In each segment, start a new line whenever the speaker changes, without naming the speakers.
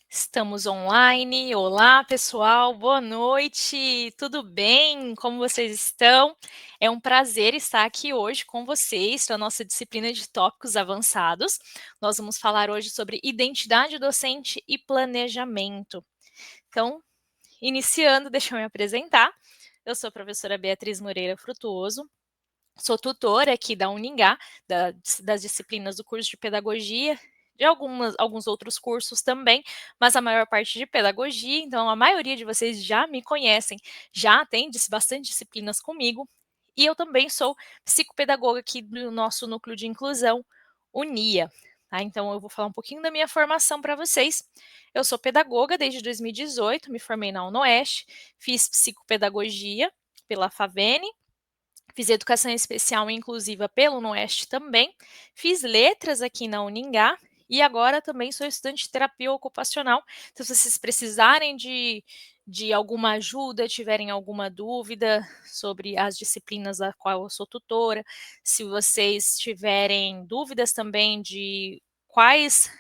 Estamos online. Olá, pessoal, boa noite. Tudo bem? Como vocês estão? É um prazer estar aqui hoje com vocês para a nossa disciplina de tópicos avançados. Nós vamos falar hoje sobre identidade docente e planejamento. Então, iniciando, deixa eu me apresentar. Eu sou a professora Beatriz Moreira Frutuoso. Sou tutora aqui da Uningá, das disciplinas do curso de pedagogia, de alguns outros cursos também, mas a maior parte de pedagogia, então a maioria de vocês já me conhecem, já tem bastante disciplinas comigo, e eu também sou psicopedagoga aqui do nosso núcleo de inclusão, Unia. Tá? Então eu vou falar um pouquinho da minha formação para vocês. Eu sou pedagoga desde 2018, me formei na UnoOeste, fiz psicopedagogia pela FAVENE, fiz educação especial e inclusiva pelo UnoOeste também, fiz letras aqui na Uningá e agora também sou estudante de terapia ocupacional. Então, se vocês precisarem de alguma ajuda, tiverem alguma dúvida sobre as disciplinas da qual eu sou tutora, se vocês tiverem dúvidas também de quais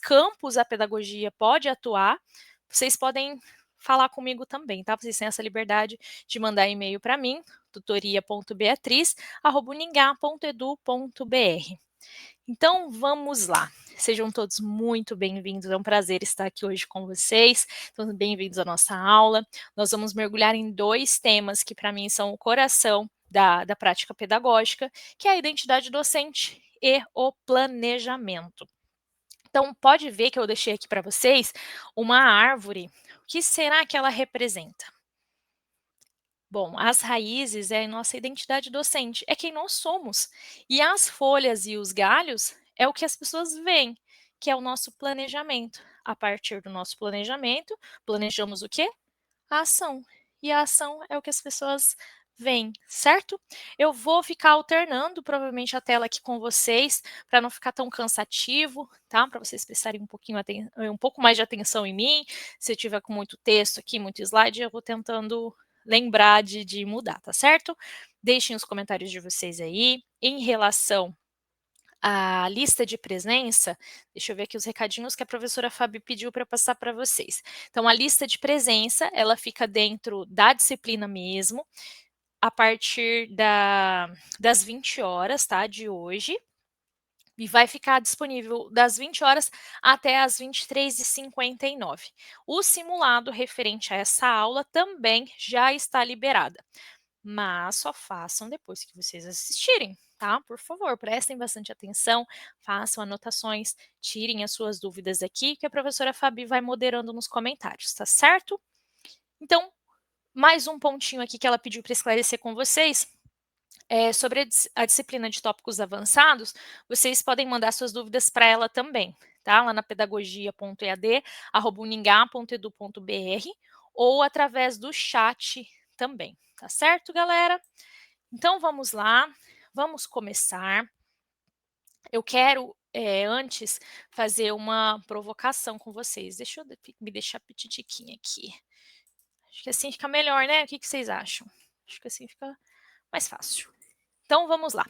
campos a pedagogia pode atuar, vocês podem falar comigo também, tá? Vocês têm essa liberdade de mandar e-mail para mim, tutoria.beatriz@uningá.edu.br. Então, vamos lá. Sejam todos muito bem-vindos. É um prazer estar aqui hoje com vocês. Então, bem-vindos à nossa aula. Nós vamos mergulhar em dois temas que, para mim, são o coração da prática pedagógica, que é a identidade docente e o planejamento. Então, pode ver que eu deixei aqui para vocês uma árvore. O que será que ela representa? Bom, as raízes é a nossa identidade docente, é quem nós somos. E as folhas e os galhos é o que as pessoas veem, que é o nosso planejamento. A partir do nosso planejamento, planejamos o quê? A ação. E a ação é o que as pessoas veem, certo? Eu vou ficar alternando provavelmente a tela aqui com vocês, para não ficar tão cansativo, tá? Para vocês prestarem um pouco mais de atenção em mim. Se eu tiver com muito texto aqui, muito slide, eu vou tentando lembrar de mudar, tá certo? Deixem os comentários de vocês aí. Em relação à lista de presença, deixa eu ver aqui os recadinhos que a professora Fabi pediu para passar para vocês. Então, a lista de presença, ela fica dentro da disciplina mesmo, a partir das 20 horas, tá, de hoje, e vai ficar disponível das 20 horas até as 23h59. O simulado referente a essa aula também já está liberado, mas só façam depois que vocês assistirem, tá? Por favor, prestem bastante atenção, façam anotações, tirem as suas dúvidas aqui, que a professora Fabi vai moderando nos comentários, tá certo? Então, mais um pontinho aqui que ela pediu para esclarecer com vocês. Sobre a disciplina de tópicos avançados, vocês podem mandar suas dúvidas para ela também, tá? Lá na pedagogia.ead@uningá.edu.br ou através do chat também, tá certo, galera? Então vamos lá, vamos começar. Eu quero, antes, fazer uma provocação com vocês. Deixa eu me deixar petitiquinha aqui. Acho que assim fica melhor, né? O que vocês acham? Acho que assim fica mais fácil. Então vamos lá.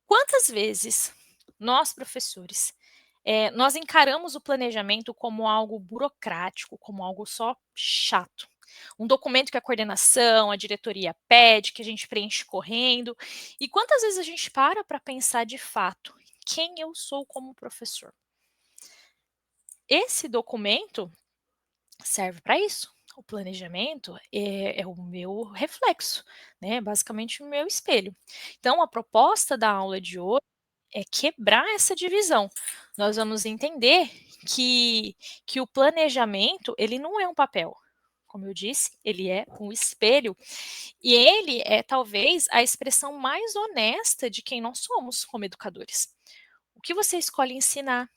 Quantas vezes nós, professores, nós encaramos o planejamento como algo burocrático, como algo só chato? Um documento que a coordenação, a diretoria pede, que a gente preenche correndo. E quantas vezes a gente para pensar de fato quem eu sou como professor? Esse documento serve para isso. O planejamento é o meu reflexo, né? Basicamente o meu espelho. Então, a proposta da aula de hoje é quebrar essa divisão. Nós vamos entender que o planejamento, ele não é um papel. Como eu disse, ele é um espelho. E ele é talvez a expressão mais honesta de quem nós somos como educadores. O que você escolhe ensinar,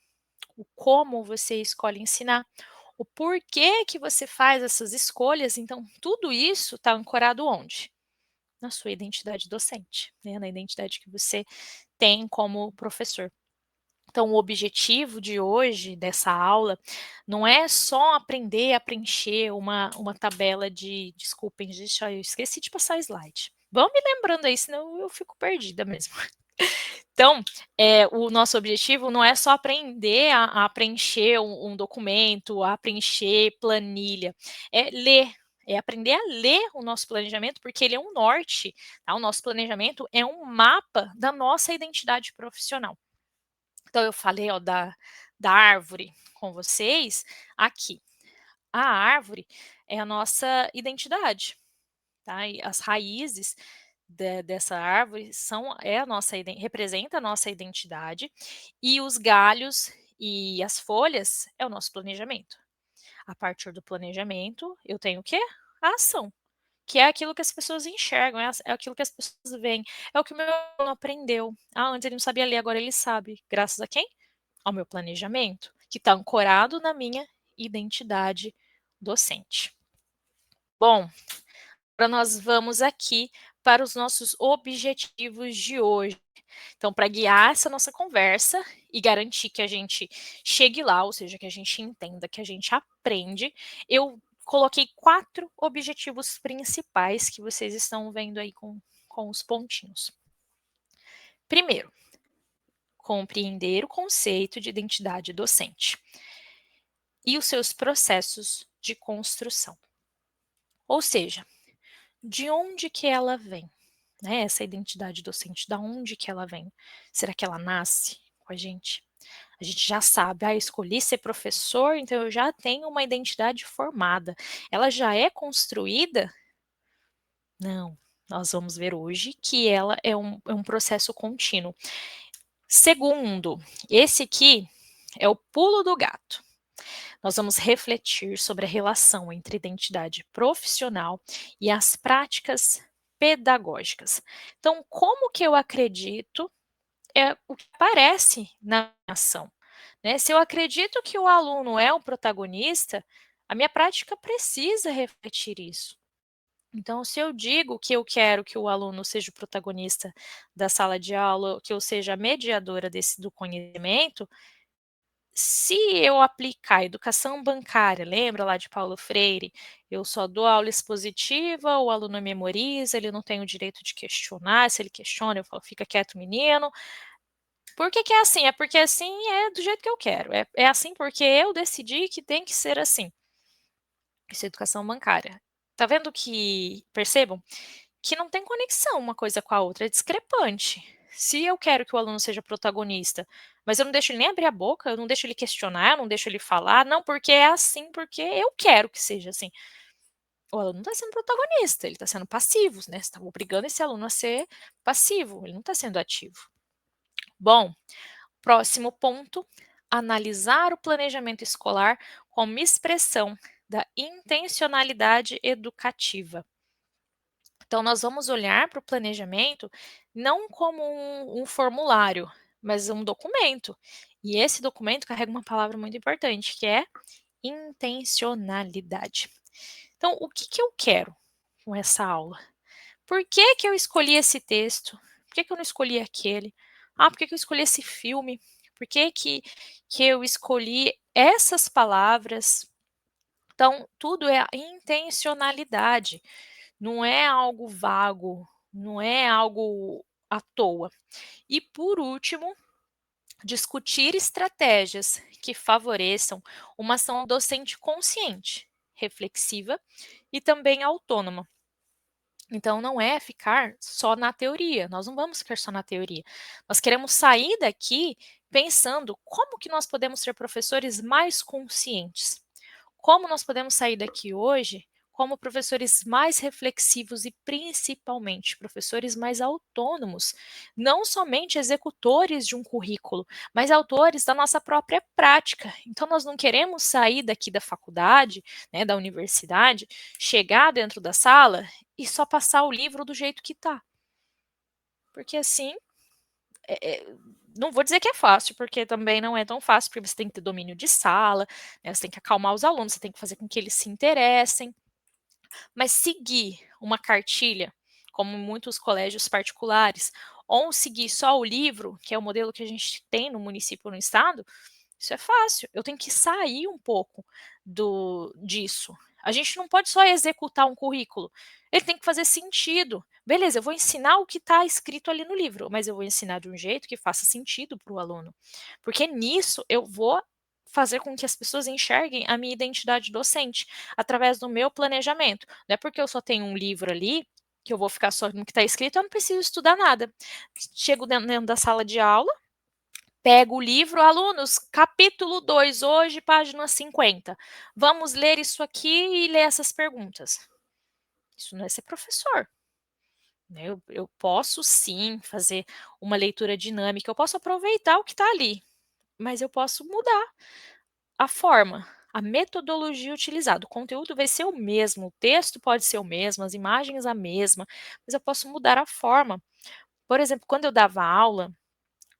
o como você escolhe ensinar, o porquê que você faz essas escolhas. Então, tudo isso está ancorado onde? Na sua identidade docente, né? Na identidade que você tem como professor. Então, o objetivo de hoje, dessa aula, não é só aprender a preencher uma tabela de. Desculpem, gente, eu esqueci de passar slide. Vão me lembrando aí, senão eu fico perdida mesmo. Então, o nosso objetivo não é só aprender a preencher um documento, a preencher planilha, é ler, é aprender a ler o nosso planejamento, porque ele é um norte, tá? O nosso planejamento é um mapa da nossa identidade profissional. Então eu falei, ó, da árvore com vocês, aqui. A árvore é a nossa identidade, tá? E as raízes dessa árvore a nossa representa a nossa identidade, e os galhos e as folhas é o nosso planejamento. A partir do planejamento, eu tenho o quê? A ação, que é aquilo que as pessoas enxergam, é aquilo que as pessoas veem, é o que o meu aluno aprendeu. Ah, antes ele não sabia ler, agora ele sabe. Graças a quem? Ao meu planejamento, que está ancorado na minha identidade docente. Bom, agora nós vamos aqui para os nossos objetivos de hoje. Então, para guiar essa nossa conversa e garantir que a gente chegue lá, ou seja, que a gente entenda, que a gente aprende, eu coloquei 4 objetivos principais que vocês estão vendo aí com os pontinhos. Primeiro, compreender o conceito de identidade docente e os seus processos de construção. Ou seja, de onde que ela vem, né, essa identidade docente, da onde que ela vem? Será que ela nasce com a gente? A gente já sabe, escolhi ser professor, então eu já tenho uma identidade formada. Ela já é construída? Não, nós vamos ver hoje que ela é um processo contínuo. Segundo, esse aqui é o pulo do gato. Nós vamos refletir sobre a relação entre identidade profissional e as práticas pedagógicas. Então, como que eu acredito é o que aparece na ação, né? Se eu acredito que o aluno é o protagonista, a minha prática precisa refletir isso. Então, se eu digo que eu quero que o aluno seja o protagonista da sala de aula, que eu seja a mediadora do conhecimento, se eu aplicar a educação bancária, lembra lá de Paulo Freire? Eu só dou aula expositiva, o aluno memoriza, ele não tem o direito de questionar, se ele questiona, eu falo: "Fica quieto, menino". Por que que é assim? É porque assim é do jeito que eu quero, é assim porque eu decidi que tem que ser assim. Isso é educação bancária. Tá vendo que percebam que não tem conexão uma coisa com a outra, é discrepante. Se eu quero que o aluno seja protagonista, mas eu não deixo ele nem abrir a boca, eu não deixo ele questionar, eu não deixo ele falar, não, porque é assim, porque eu quero que seja assim. O aluno não está sendo protagonista, ele está sendo passivo, né? Você está obrigando esse aluno a ser passivo, ele não está sendo ativo. Bom, próximo ponto: analisar o planejamento escolar como expressão da intencionalidade educativa. Então, nós vamos olhar para o planejamento não como um formulário, mas um documento. E esse documento carrega uma palavra muito importante, que é intencionalidade. Então, o que eu quero com essa aula? Por que que eu escolhi esse texto? Por que que eu não escolhi aquele? Por que que eu escolhi esse filme? Por que eu escolhi essas palavras? Então, tudo é a intencionalidade, não é algo vago, não é algo à toa. E por último, discutir estratégias que favoreçam uma ação docente consciente, reflexiva e também autônoma. Então, não é ficar só na teoria, nós não vamos ficar só na teoria. Nós queremos sair daqui pensando como que nós podemos ser professores mais conscientes. Como nós podemos sair daqui hoje como professores mais reflexivos e, principalmente, professores mais autônomos, não somente executores de um currículo, mas autores da nossa própria prática. Então, nós não queremos sair daqui da faculdade, né, da universidade, chegar dentro da sala e só passar o livro do jeito que está. Porque assim, não vou dizer que é fácil, porque também não é tão fácil, porque você tem que ter domínio de sala, né, você tem que acalmar os alunos, você tem que fazer com que eles se interessem. Mas seguir uma cartilha, como muitos colégios particulares, ou seguir só o livro, que é o modelo que a gente tem no município ou no estado, isso é fácil. Eu tenho que sair um pouco disso. A gente não pode só executar um currículo. Ele tem que fazer sentido. Beleza, eu vou ensinar o que está escrito ali no livro, mas eu vou ensinar de um jeito que faça sentido para o aluno, porque nisso eu vou fazer com que as pessoas enxerguem a minha identidade docente, através do meu planejamento. Não é porque eu só tenho um livro ali, que eu vou ficar só no que está escrito, eu não preciso estudar nada. Chego dentro da sala de aula, pego o livro, alunos, capítulo 2 hoje, página 50. Vamos ler isso aqui e ler essas perguntas. Isso não é ser professor. Né, eu posso sim fazer uma leitura dinâmica, eu posso aproveitar o que está ali, mas eu posso mudar a forma, a metodologia utilizada. O conteúdo vai ser o mesmo, o texto pode ser o mesmo, as imagens a mesma, mas eu posso mudar a forma. Por exemplo, quando eu dava aula,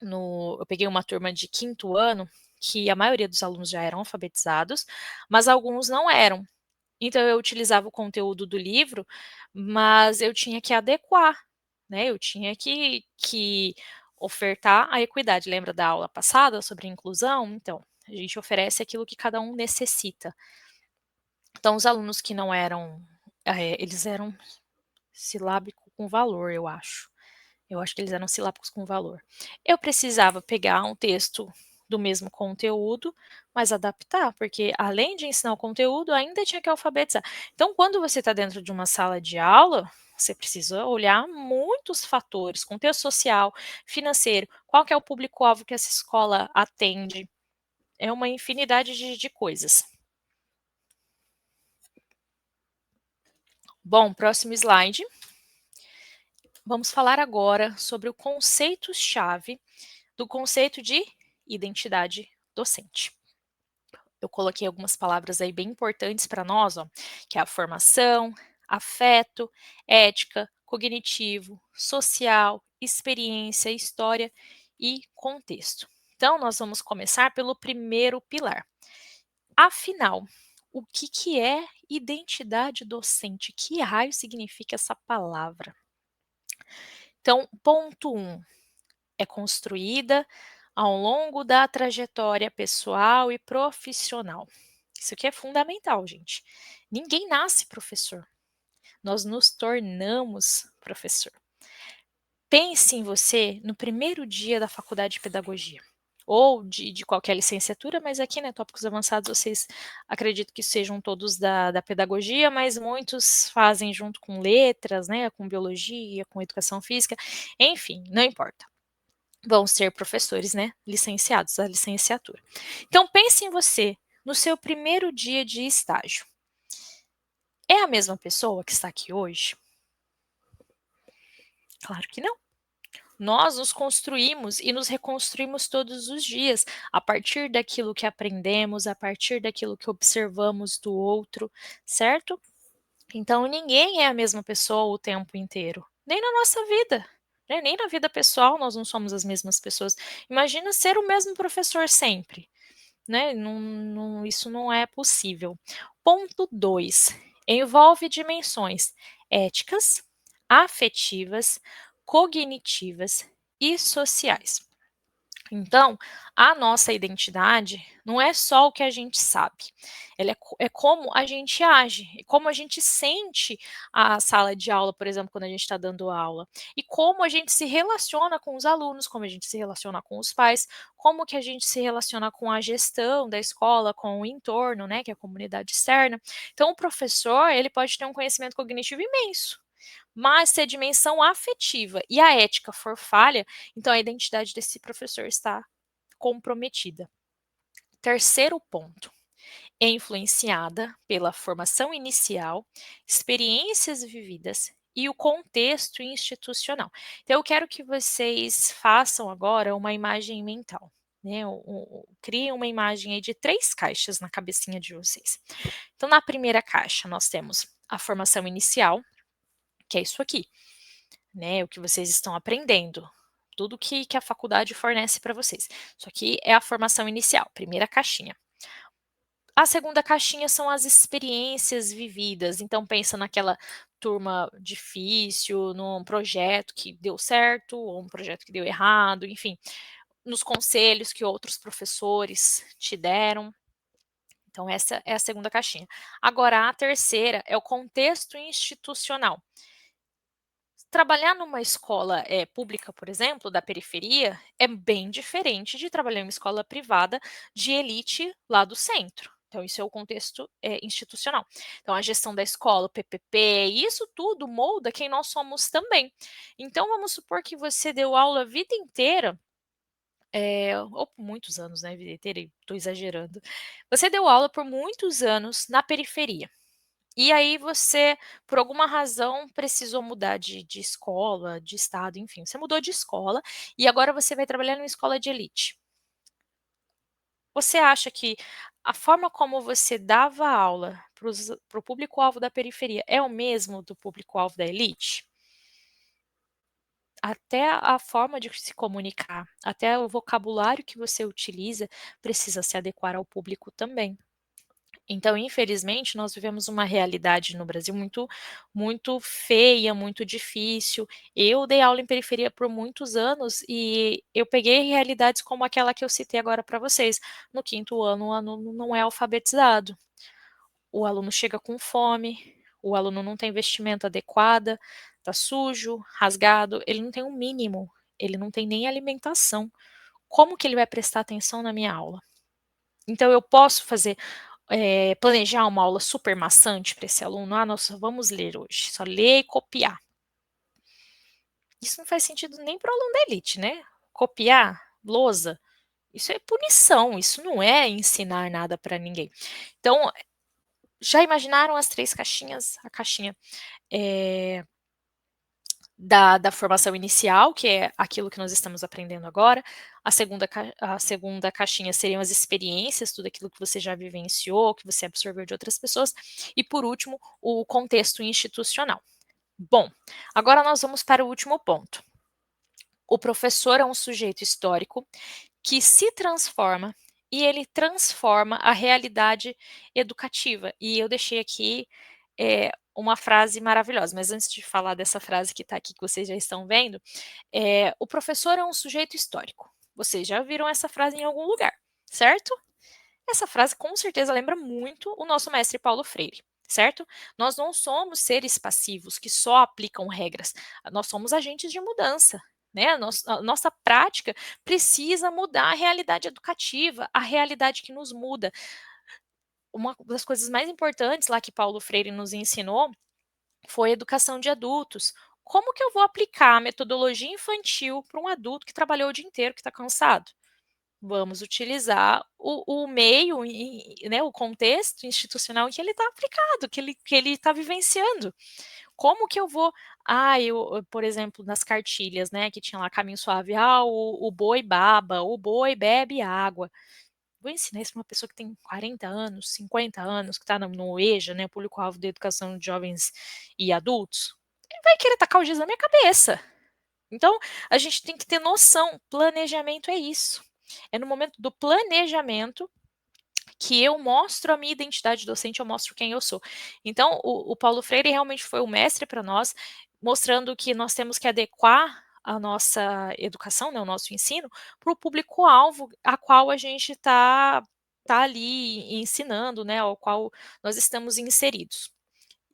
eu peguei uma turma de quinto ano, que a maioria dos alunos já eram alfabetizados, mas alguns não eram. Então eu utilizava o conteúdo do livro, mas eu tinha que adequar, né, eu tinha que ofertar a equidade. Lembra da aula passada sobre inclusão? Então, a gente oferece aquilo que cada um necessita. Então os alunos que não eram, eles eram silábico com valor, eu acho. Eu acho que eles eram silábicos com valor. Eu precisava pegar um texto do mesmo conteúdo, mas adaptar, porque além de ensinar o conteúdo, ainda tinha que alfabetizar. Então, quando você está dentro de uma sala de aula, você precisa olhar muitos fatores, contexto social, financeiro, qual que é o público-alvo que essa escola atende, é uma infinidade de coisas. Bom, próximo slide. Vamos falar agora sobre o conceito-chave do conceito de identidade docente. Eu coloquei algumas palavras aí bem importantes para nós, ó, que é a formação, afeto, ética, cognitivo, social, experiência, história e contexto. Então, nós vamos começar pelo primeiro pilar. Afinal, o que é identidade docente? Que raio significa essa palavra? Então, ponto 1, é construída ao longo da trajetória pessoal e profissional. Isso aqui é fundamental, gente. Ninguém nasce professor. Nós nos tornamos professor. Pense em você no primeiro dia da faculdade de pedagogia ou de qualquer licenciatura, mas aqui, né, tópicos avançados, vocês acredito que sejam todos da pedagogia, mas muitos fazem junto com letras, né, com biologia, com educação física, enfim, não importa. Vão ser professores, né, licenciados, a licenciatura. Então pense em você, no seu primeiro dia de estágio. É a mesma pessoa que está aqui hoje? Claro que não. Nós nos construímos e nos reconstruímos todos os dias, a partir daquilo que aprendemos, a partir daquilo que observamos do outro, certo? Então ninguém é a mesma pessoa o tempo inteiro, nem na nossa vida, né? Nem na vida pessoal nós não somos as mesmas pessoas. Imagina ser o mesmo professor sempre. Né, isso não é possível. Ponto 2, envolve dimensões éticas, afetivas, cognitivas e sociais. Então, a nossa identidade não é só o que a gente sabe, ela é como a gente age, é como a gente sente a sala de aula, por exemplo, quando a gente está dando aula, e como a gente se relaciona com os alunos, como a gente se relaciona com os pais, como que a gente se relaciona com a gestão da escola, com o entorno, né, que é a comunidade externa. Então, o professor, ele pode ter um conhecimento cognitivo imenso, mas se a dimensão afetiva e a ética for falha, então a identidade desse professor está comprometida. Terceiro ponto, é influenciada pela formação inicial, experiências vividas e o contexto institucional. Então, eu quero que vocês façam agora uma imagem mental. Né, criem uma imagem aí de 3 caixas na cabecinha de vocês. Então, na primeira caixa, nós temos a formação inicial, que é isso aqui, né, o que vocês estão aprendendo, tudo que a faculdade fornece para vocês. Isso aqui é a formação inicial, primeira caixinha. A segunda caixinha são as experiências vividas, então pensa naquela turma difícil, num projeto que deu certo ou um projeto que deu errado, enfim, nos conselhos que outros professores te deram. Então essa é a segunda caixinha. Agora a terceira é o contexto institucional. Trabalhar numa escola, pública, por exemplo, da periferia, é bem diferente de trabalhar em uma escola privada de elite lá do centro. Então isso é o contexto, institucional. Então a gestão da escola, o PPP, isso tudo molda quem nós somos também. Então vamos supor que você deu aula a vida inteira, ou por muitos anos, né, a vida inteira, estou exagerando. Você deu aula por muitos anos na periferia. E aí você, por alguma razão, precisou mudar de escola, de estado, enfim, você mudou de escola e agora você vai trabalhar numa escola de elite. Você acha que a forma como você dava aula para o público-alvo da periferia é o mesmo do público-alvo da elite? Até a forma de se comunicar, até o vocabulário que você utiliza precisa se adequar ao público também. Então, infelizmente, nós vivemos uma realidade no Brasil muito feia, muito difícil. Eu dei aula em periferia por muitos anos e eu peguei realidades como aquela que eu citei agora para vocês. No quinto ano, o aluno não é alfabetizado, o aluno chega com fome, o aluno não tem vestimenta adequada, está sujo, rasgado, ele não tem um mínimo, ele não tem nem alimentação. Como que ele vai prestar atenção na minha aula? Então eu posso fazer planejar uma aula super maçante para esse aluno, "Ah, nós só vamos ler hoje, só ler e copiar". Isso não faz sentido nem para o aluno da elite, né. Copiar, lousa, isso é punição, isso não é ensinar nada para ninguém. Então, já imaginaram as 3 caixinhas? A caixinha, eh, da formação inicial, que é aquilo que nós estamos aprendendo agora. A segunda caixinha seriam as experiências, tudo aquilo que você já vivenciou, que você absorveu de outras pessoas. E, por último, o contexto institucional. Bom, agora nós vamos para o último ponto. O professor é um sujeito histórico que se transforma e ele transforma a realidade educativa. E eu deixei aqui, uma frase maravilhosa, mas antes de falar dessa frase que está aqui, que vocês já estão vendo, o professor é um sujeito histórico. Vocês já viram essa frase em algum lugar, certo? Essa frase com certeza lembra muito o nosso mestre Paulo Freire, certo? Nós não somos seres passivos que só aplicam regras, nós somos agentes de mudança. Né? A nossa prática precisa mudar a realidade educativa, a realidade que nos muda. Uma das coisas mais importantes lá que Paulo Freire nos ensinou foi a educação de adultos. Como que eu vou aplicar a metodologia infantil para um adulto que trabalhou o dia inteiro, que está cansado? Vamos utilizar o meio, né, o contexto institucional em que ele está aplicado, que ele está vivenciando. Como que eu vou por exemplo, nas cartilhas, né, que tinha lá caminho suave, o boi baba, o boi bebe água. Vou ensinar isso para uma pessoa que tem 40 anos, 50 anos, que está no EJA, né, público-alvo da educação de jovens e adultos? Ele vai querer tacar o giz na minha cabeça. Então, a gente tem que ter noção, planejamento é isso. É no momento do planejamento que eu mostro a minha identidade docente, eu mostro quem eu sou. Então, o Paulo Freire realmente foi o mestre para nós, mostrando que nós temos que adequar a nossa educação, né, o nosso ensino, para o público-alvo a qual a gente tá ali ensinando, né, ao qual nós estamos inseridos.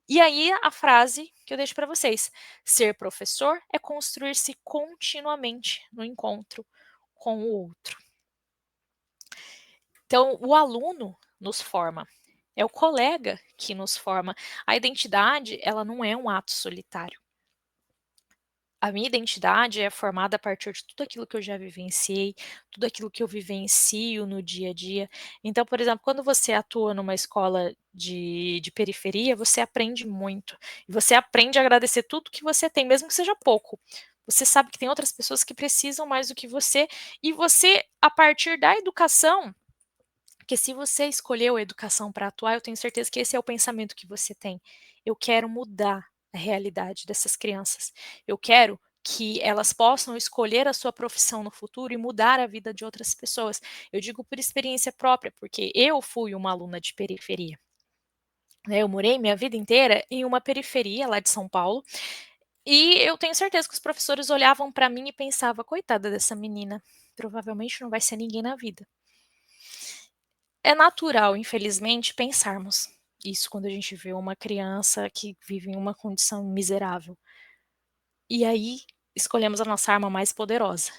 E aí a frase que eu deixo para vocês: ser professor é construir-se continuamente no encontro com o outro. Então, o aluno nos forma, é o colega que nos forma. A identidade, ela não é um ato solitário. A minha identidade é formada a partir de tudo aquilo que eu já vivenciei, tudo aquilo que eu vivencio no dia a dia. Então, por exemplo, quando você atua numa escola de periferia, você aprende muito. E você aprende a agradecer tudo que você tem, mesmo que seja pouco. Você sabe que tem outras pessoas que precisam mais do que você, e você, a partir da educação, porque se você escolheu a educação para atuar, eu tenho certeza que esse é o pensamento que você tem. Eu quero mudar a realidade dessas crianças. Eu quero que elas possam escolher a sua profissão no futuro e mudar a vida de outras pessoas. Eu digo por experiência própria, porque eu fui uma aluna de periferia. Né, eu morei minha vida inteira em uma periferia lá de São Paulo, e eu tenho certeza que os professores olhavam para mim e pensavam: coitada dessa menina, provavelmente não vai ser ninguém na vida. É natural, infelizmente, pensarmos isso quando a gente vê uma criança que vive em uma condição miserável. E aí, escolhemos a nossa arma mais poderosa,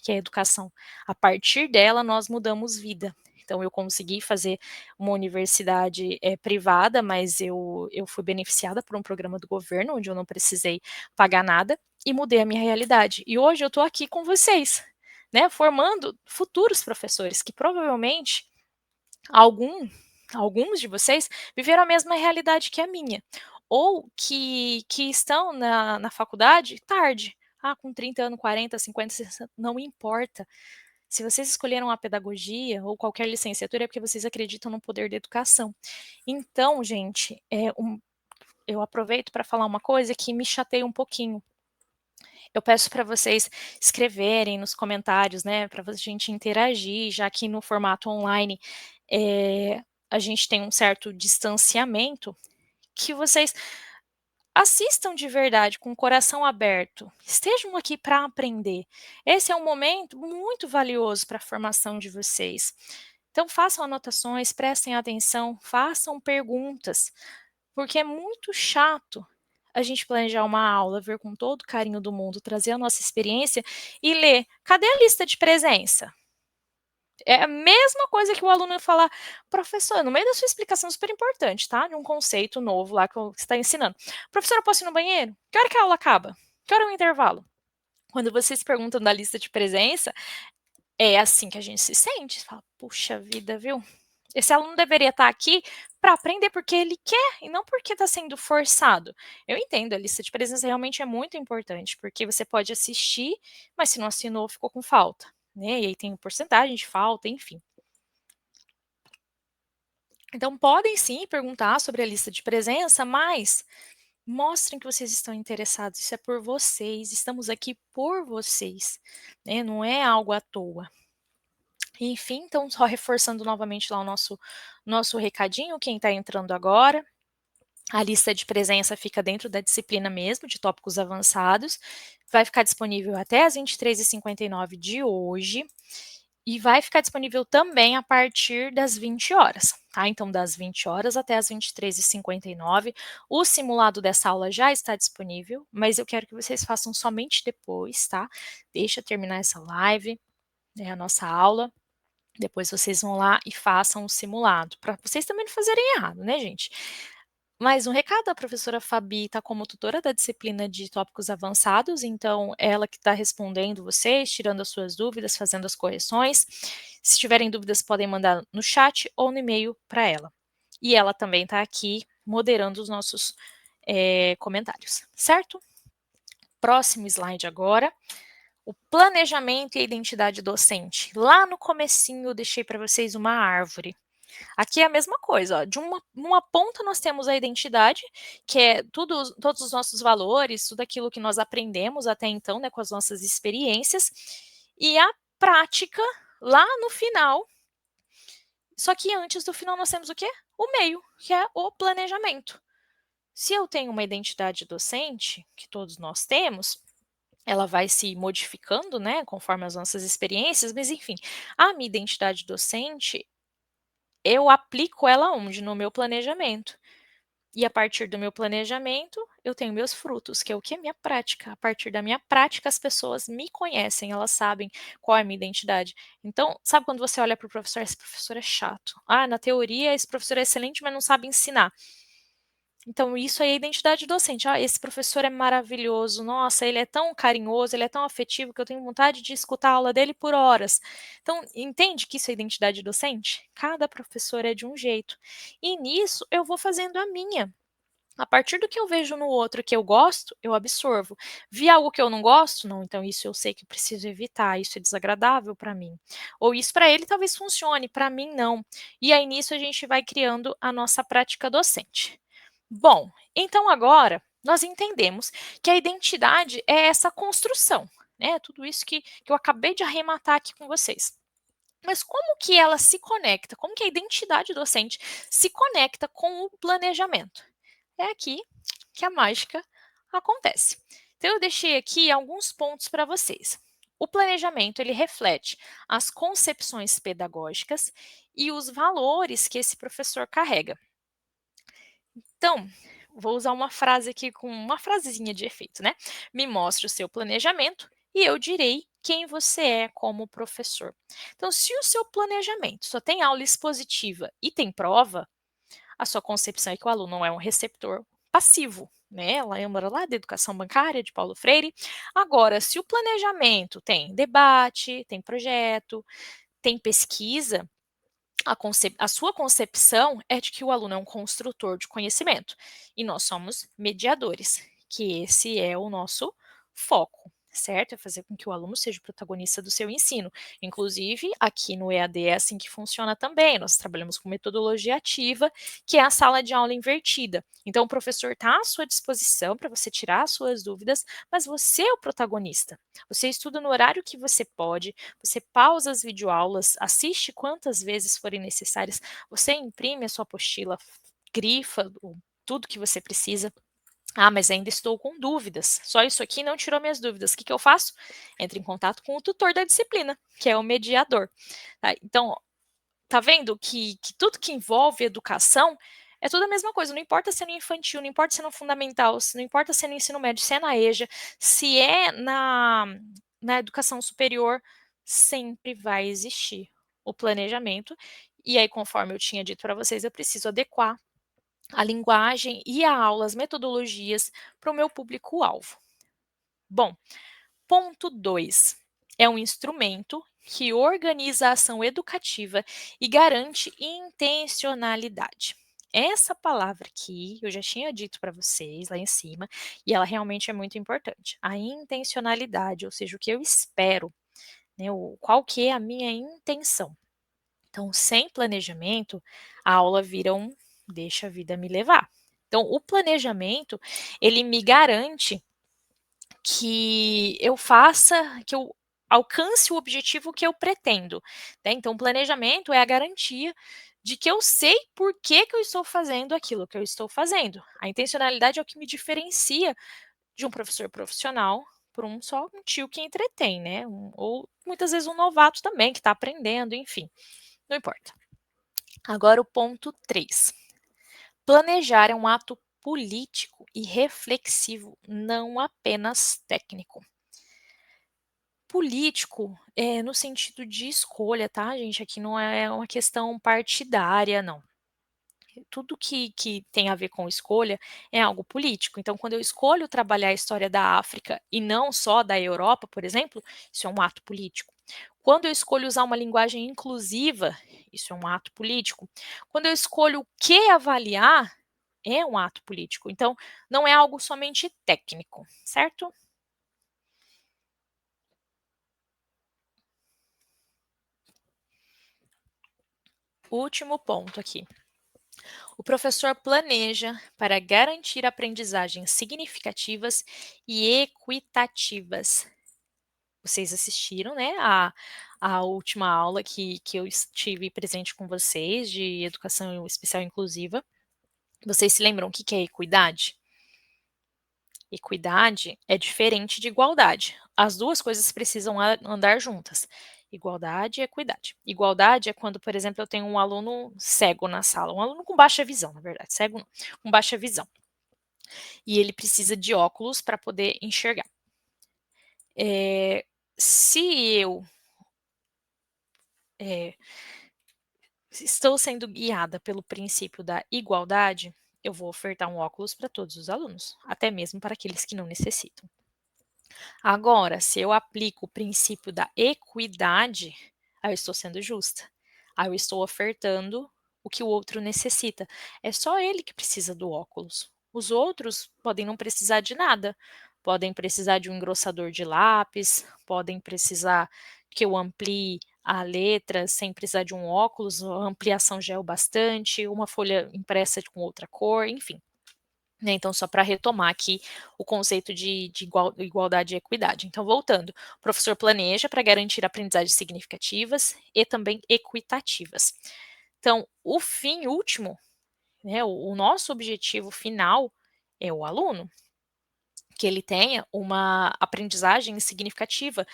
que é a educação. A partir dela, nós mudamos vida. Então eu consegui fazer uma universidade, privada, mas eu fui beneficiada por um programa do governo, onde eu não precisei pagar nada, e mudei a minha realidade. E hoje eu estou aqui com vocês, né, formando futuros professores, que provavelmente algum alguns de vocês viveram a mesma realidade que a minha, ou que estão na faculdade tarde, com 30 anos, 40, 50, 60, não importa. Se vocês escolheram a pedagogia ou qualquer licenciatura, é porque vocês acreditam no poder da educação. Então, gente, eu aproveito para falar uma coisa que me chateia um pouquinho. Eu peço para vocês escreverem nos comentários, né, para a gente interagir, já que no formato online, a gente tem um certo distanciamento, que vocês assistam de verdade, com o coração aberto, estejam aqui para aprender. Esse é um momento muito valioso para a formação de vocês. Então façam anotações, prestem atenção, façam perguntas, porque é muito chato a gente planejar uma aula, ver com todo o carinho do mundo, trazer a nossa experiência e ler: "Cadê a lista de presença?". É a mesma coisa que o aluno falar: "Professor", no meio da sua explicação super importante, tá, de um conceito novo lá que você está ensinando: "Professora, posso ir no banheiro? Que hora que a aula acaba? Que hora é o intervalo?". Quando vocês perguntam da lista de presença, é assim que a gente se sente, fala: "Puxa vida, viu, esse aluno deveria estar aqui para aprender porque ele quer e não porque está sendo forçado". Eu entendo, a lista de presença realmente é muito importante, porque você pode assistir, mas se não assinou, ficou com falta, né, e aí tem porcentagem de falta, enfim. Então podem sim perguntar sobre a lista de presença, mas mostrem que vocês estão interessados, isso é por vocês, estamos aqui por vocês, né, não é algo à toa. Enfim, então só reforçando novamente lá o nosso recadinho, quem está entrando agora, a lista de presença fica dentro da disciplina mesmo, de tópicos avançados, vai ficar disponível até às 23h59 de hoje, e vai ficar disponível também a partir das 20 horas, tá? Então das 20 horas até as 23h59, o simulado dessa aula já está disponível, mas eu quero que vocês façam somente depois, tá? Deixa eu terminar essa live, a nossa aula, depois vocês vão lá e façam o simulado, para vocês também não fazerem errado, né, gente. Mais um recado, a professora Fabi está como tutora da disciplina de tópicos avançados, então ela que está respondendo vocês, tirando as suas dúvidas, fazendo as correções. Se tiverem dúvidas, podem mandar no chat ou no e-mail para ela. E ela também está aqui moderando os nossos comentários, certo? Próximo slide agora. O planejamento e a identidade docente. Lá no comecinho eu deixei para vocês uma árvore. Aqui é a mesma coisa, ó, de uma ponta nós temos a identidade, que é todos os nossos valores, tudo aquilo que nós aprendemos até então, né, com as nossas experiências, e a prática lá no final. Só que antes do final nós temos o quê? O meio, que é o planejamento. Se eu tenho uma identidade docente, que todos nós temos, ela vai se modificando, né, conforme as nossas experiências, mas enfim, a minha identidade docente, eu aplico ela onde? No meu planejamento. E a partir do meu planejamento, eu tenho meus frutos, que é o que? Minha prática. A partir da minha prática, as pessoas me conhecem, elas sabem qual é a minha identidade. Então, sabe quando você olha para o professor, esse professor é chato. Na teoria, esse professor é excelente, mas não sabe ensinar. Então, isso aí é identidade docente. Esse professor é maravilhoso. Nossa, ele é tão carinhoso, ele é tão afetivo que eu tenho vontade de escutar a aula dele por horas. Então, entende que isso é identidade docente? Cada professor é de um jeito. E nisso eu vou fazendo a minha. A partir do que eu vejo no outro que eu gosto, eu absorvo. Vi algo que eu não gosto? Não, então isso eu sei que eu preciso evitar, isso é desagradável para mim. Ou isso para ele talvez funcione, para mim não. E aí nisso a gente vai criando a nossa prática docente. Bom, então agora nós entendemos que a identidade é essa construção, né? Tudo isso que eu acabei de arrematar aqui com vocês. Mas como que ela se conecta? Como que a identidade docente se conecta com o planejamento? É aqui que a mágica acontece. Então eu deixei aqui alguns pontos para vocês. O planejamento ele reflete as concepções pedagógicas e os valores que esse professor carrega. Então, vou usar uma frase aqui com uma frasezinha de efeito, né? Me mostre o seu planejamento e eu direi quem você é como professor. Então, se o seu planejamento só tem aula expositiva e tem prova, a sua concepção é que o aluno não é um receptor passivo, né? Lembra lá da educação bancária de Paulo Freire? Agora, se o planejamento tem debate, tem projeto, tem pesquisa, a sua concepção é de que o aluno é um construtor de conhecimento e nós somos mediadores, que esse é o nosso foco, certo? É fazer com que o aluno seja o protagonista do seu ensino. Inclusive, aqui no EAD é assim que funciona também. Nós trabalhamos com metodologia ativa, que é a sala de aula invertida. Então, o professor está à sua disposição para você tirar as suas dúvidas, mas você é o protagonista. Você estuda no horário que você pode, você pausa as videoaulas, assiste quantas vezes forem necessárias, você imprime a sua apostila, grifa tudo que você precisa. Ah, mas ainda estou com dúvidas. Só isso aqui não tirou minhas dúvidas. O que, que eu faço? Entro em contato com o tutor da disciplina, que é o mediador. Tá? Então, tá vendo que tudo que envolve educação é tudo a mesma coisa. Não importa se é no infantil, não importa se é no fundamental, não importa se é no ensino médio, se é na EJA, se é na educação superior, sempre vai existir o planejamento. E aí, conforme eu tinha dito para vocês, eu preciso adequar a linguagem e a aula, as metodologias para o meu público-alvo. Bom, ponto 2. É um instrumento que organiza a ação educativa e garante intencionalidade. Essa palavra aqui eu já tinha dito para vocês lá em cima e ela realmente é muito importante. A intencionalidade, ou seja, o que eu espero, né, qual que é a minha intenção. Então, sem planejamento, a aula vira um deixa a vida me levar. Então, o planejamento, ele me garante que eu faça, que eu alcance o objetivo que eu pretendo, né. Então, o planejamento é a garantia de que eu sei por que que eu estou fazendo aquilo que eu estou fazendo. A intencionalidade é o que me diferencia de um professor profissional por só um tio que entretém, né, ou muitas vezes um novato também que está aprendendo, enfim, não importa. Agora o ponto 3. Planejar é um ato político e reflexivo, não apenas técnico. Político, no sentido de escolha, tá, gente? Aqui não é uma questão partidária, não. Tudo que tem a ver com escolha é algo político. Então, quando eu escolho trabalhar a história da África e não só da Europa, por exemplo, isso é um ato político. Quando eu escolho usar uma linguagem inclusiva, isso é um ato político. Quando eu escolho o que avaliar, é um ato político. Então, não é algo somente técnico, certo? Último ponto aqui. O professor planeja para garantir aprendizagens significativas e equitativas. Vocês assistiram, né, a última aula que eu estive presente com vocês de educação especial inclusiva. Vocês se lembram o que é equidade? Equidade é diferente de igualdade. As duas coisas precisam andar juntas. Igualdade e equidade. Igualdade é quando, por exemplo, eu tenho um aluno cego na sala, um aluno com baixa visão, na verdade, cego não, com baixa visão. E ele precisa de óculos para poder enxergar. Se eu eh, estou sendo guiada pelo princípio da igualdade, eu vou ofertar um óculos para todos os alunos, até mesmo para aqueles que não necessitam. Agora, se eu aplico o princípio da equidade, aí eu estou sendo justa. Aí eu estou ofertando o que o outro necessita. É só ele que precisa do óculos. Os outros podem não precisar de nada. Podem precisar de um engrossador de lápis, podem precisar que eu amplie a letra sem precisar de um óculos, a ampliação já é o bastante, uma folha impressa com outra cor, enfim. Né, então só para retomar aqui o conceito de igualdade e equidade. Então voltando, o professor planeja para garantir aprendizagens significativas e também equitativas. Então o fim último, né, o nosso objetivo final é o aluno, que ele tenha uma aprendizagem significativa.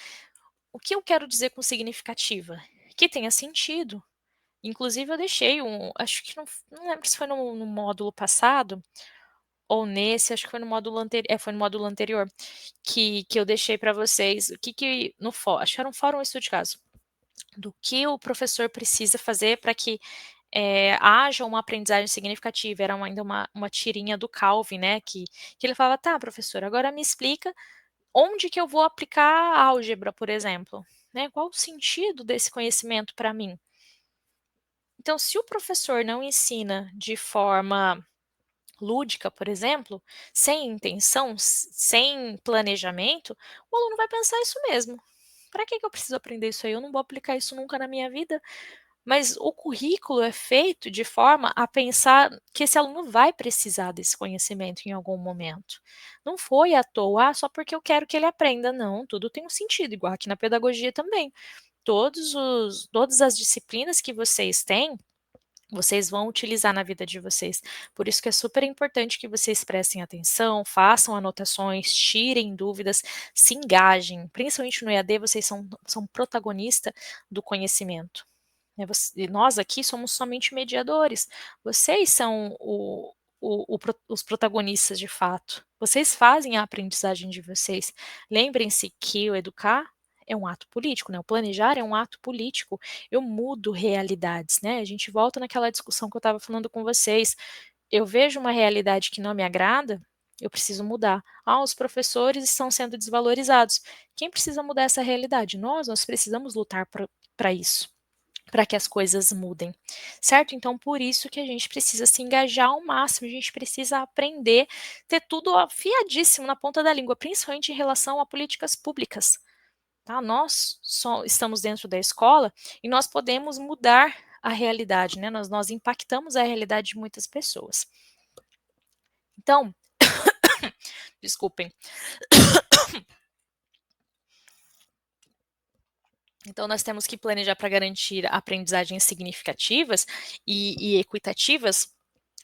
O que eu quero dizer com significativa? Que tenha sentido. Inclusive eu deixei acho que não lembro se foi no módulo passado, ou nesse, acho que foi no módulo foi no módulo anterior, que eu deixei para vocês, o que que no fó acho que era um fórum ou estudo de caso, do que o professor precisa fazer para que, haja uma aprendizagem significativa, era ainda uma tirinha do Calvin, né, que ele falava: "Tá, professor, agora me explica onde que eu vou aplicar a álgebra, por exemplo, né, qual o sentido desse conhecimento para mim?". Então, se o professor não ensina de forma lúdica, por exemplo, sem intenção, sem planejamento, o aluno vai pensar isso mesmo. Para que que eu preciso aprender isso aí? Eu não vou aplicar isso nunca na minha vida. Mas o currículo é feito de forma a pensar que esse aluno vai precisar desse conhecimento em algum momento. Não foi à toa, só porque eu quero que ele aprenda. Não, tudo tem um sentido, igual aqui na pedagogia também. Todas as disciplinas que vocês têm, vocês vão utilizar na vida de vocês. Por isso que é super importante que vocês prestem atenção, façam anotações, tirem dúvidas, se engajem. Principalmente no EAD, vocês são protagonista do conhecimento. E nós aqui somos somente mediadores. Vocês são os protagonistas de fato. Vocês fazem a aprendizagem de vocês. Lembrem-se que o educar é um ato político, né? O planejar é um ato político. Eu mudo realidades, né? A gente volta naquela discussão que eu estava falando com vocês. Eu vejo uma realidade que não me agrada, eu preciso mudar. Os professores estão sendo desvalorizados. Quem precisa mudar essa realidade? Nós precisamos lutar para isso, para que as coisas mudem, certo? Então, por isso que a gente precisa se engajar ao máximo, a gente precisa aprender, ter tudo afiadíssimo na ponta da língua, principalmente em relação a políticas públicas, tá? Nós só estamos dentro da escola e nós podemos mudar a realidade, né? Nós impactamos a realidade de muitas pessoas. Então, desculpem. Então, nós temos que planejar para garantir aprendizagens significativas e equitativas,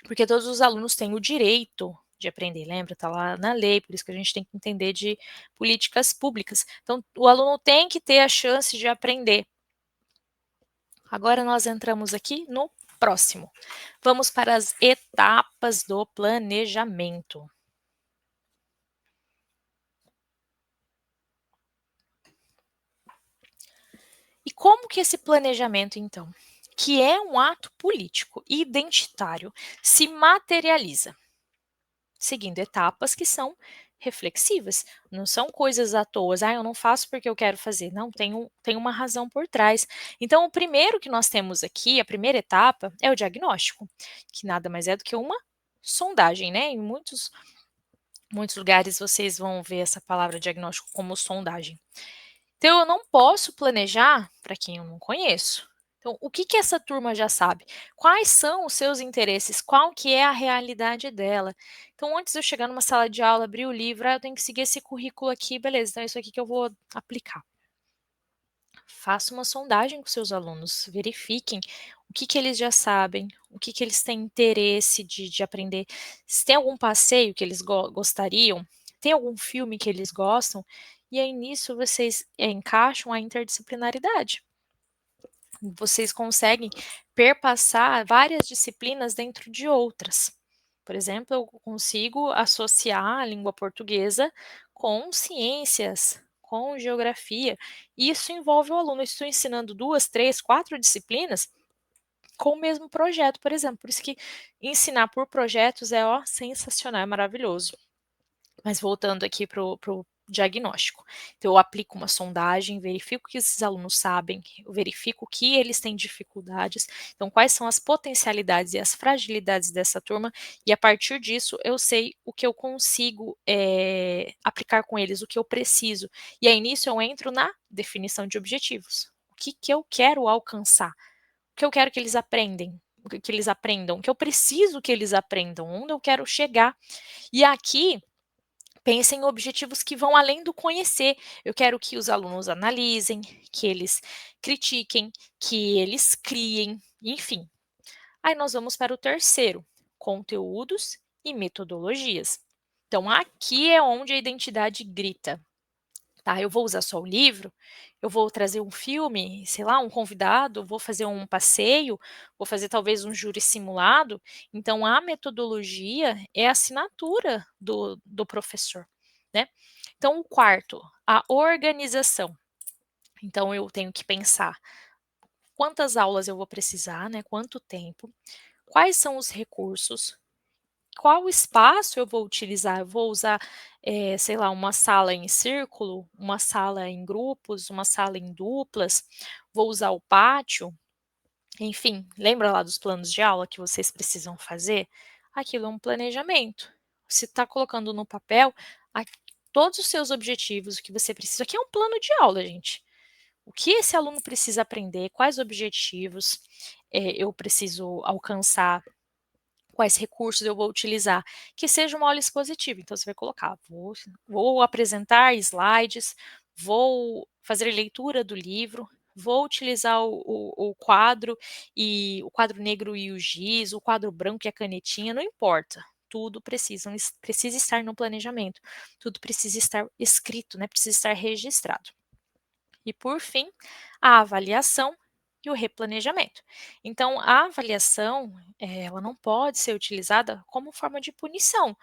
porque todos os alunos têm o direito de aprender, lembra? Está lá na lei, por isso que a gente tem que entender de políticas públicas. Então, o aluno tem que ter a chance de aprender. Agora nós entramos aqui no próximo. Vamos para as etapas do planejamento. E como que esse planejamento, então, que é um ato político e identitário, se materializa? Seguindo etapas que são reflexivas, não são coisas à toa, eu não faço porque eu quero fazer, não, tem uma razão por trás. Então, o primeiro que nós temos aqui, a primeira etapa, é o diagnóstico, que nada mais é do que uma sondagem, né? Em muitos lugares vocês vão ver essa palavra diagnóstico como sondagem. Então, eu não posso planejar para quem eu não conheço. Então, o que que essa turma já sabe? Quais são os seus interesses? Qual que é a realidade dela? Então, antes de eu chegar numa sala de aula, abrir o livro, eu tenho que seguir esse currículo aqui, beleza, então é isso aqui que eu vou aplicar. Faça uma sondagem com seus alunos, verifiquem o que que eles já sabem, o que que eles têm interesse de aprender, se tem algum passeio que eles gostariam, tem algum filme que eles gostam, e aí nisso vocês encaixam a interdisciplinaridade. Vocês conseguem perpassar várias disciplinas dentro de outras. Por exemplo, eu consigo associar a língua portuguesa com ciências, com geografia. Isso envolve o aluno. Eu estou ensinando 2, 3, 4 disciplinas com o mesmo projeto, por exemplo. Por isso que ensinar por projetos é sensacional, é maravilhoso. Mas voltando aqui para o diagnóstico. Então, eu aplico uma sondagem, verifico o que esses alunos sabem, eu verifico o que eles têm dificuldades, então, quais são as potencialidades e as fragilidades dessa turma, e a partir disso, eu sei o que eu consigo aplicar com eles, o que eu preciso. E aí, nisso, eu entro na definição de objetivos. O que, que eu quero alcançar? O que eu quero que eles aprendem? Que eles aprendam? O que eu preciso que eles aprendam? Onde eu quero chegar? E aqui pensem em objetivos que vão além do conhecer. Eu quero que os alunos analisem, que eles critiquem, que eles criem, enfim. Aí nós vamos para o terceiro, conteúdos e metodologias. Então, aqui é onde a identidade grita. tá? Eu vou usar só o livro, eu vou trazer um filme, sei lá, um convidado, vou fazer um passeio, vou fazer talvez um júri simulado. Então a metodologia é a assinatura do professor, né. Então o quarto, a organização. Então eu tenho que pensar quantas aulas eu vou precisar, né, quanto tempo, quais são os recursos, qual espaço eu vou utilizar? Eu vou usar, sei lá, uma sala em círculo, uma sala em grupos, uma sala em duplas, vou usar o pátio, enfim, lembra lá dos planos de aula que vocês precisam fazer? Aquilo é um planejamento. Você está colocando no papel a todos os seus objetivos, o que você precisa aqui é um plano de aula, gente. O que esse aluno precisa aprender, quais objetivos, eu preciso alcançar, quais recursos eu vou utilizar, que seja uma aula expositiva. Então você vai colocar: vou apresentar slides, vou fazer leitura do livro, vou utilizar o quadro e o quadro negro e o giz, o quadro branco e a canetinha, não importa. Tudo precisa estar no planejamento, tudo precisa estar escrito, né, precisa estar registrado. E por fim, a avaliação e o replanejamento. Então, a avaliação, ela não pode ser utilizada como forma de punição.